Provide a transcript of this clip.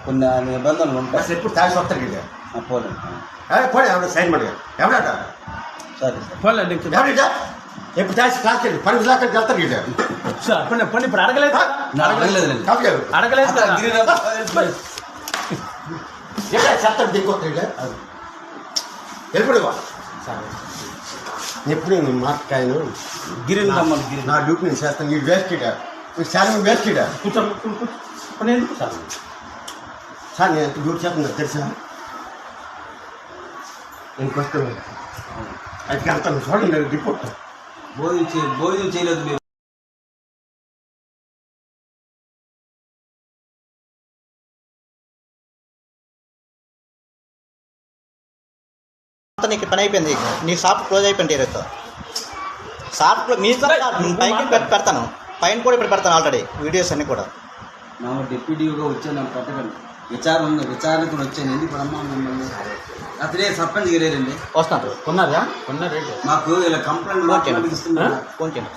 కొన్ని నిబంధనలు ఉంటాయి. ఎప్పుడు తాగి వస్తారు కదా పోలేదు పోనీ ఎవరు సైన్ ಮಾಡಿ ఎవడ సరే పోలేదు ఎప్పుడు తాగి క్లాస్కి వెళ్ళి 10 దాకా వెళ్తారు కదా పోనీ ఇప్పుడు అడగలేదు చెప్తారు దిక్కొస్తారు ఎప్పుడు ఎప్పుడు నేను మాట్లాడాను గిరిని నా డ్యూటీ నేను చేస్తాను మీరు వేస్ట్ సార్ వేస్ట్ ఎందుకు సార్ సార్ నేను ఎంత డ్యూటీ చేస్తున్నా తెలుసా నేను వస్తాను అది వెళ్తాను చూడండి రిపోర్ట్ భోజనం చేయలేదు మీరు. నీకు పని అయిపోయింది, నీ షాప్ క్లోజ్ అయిపోయింది. ఈరోజు షాప్ మీ పైకి పెడతాను, పైన కూడా ఇప్పుడు పెడతాను ఆల్రెడీ వీడియోస్ అన్నీ కూడా. నా డిప్యూటీగా వచ్చాను పట్టకండి విచారణకు వచ్చాను. ఎందుకు అమ్మా మిమ్మల్ని అతనే సర్పంచ్ లేరండి వస్తాను. కొన్నారా మాకు ఇలా కంప్లైంట్ ఫోన్ చేయండి.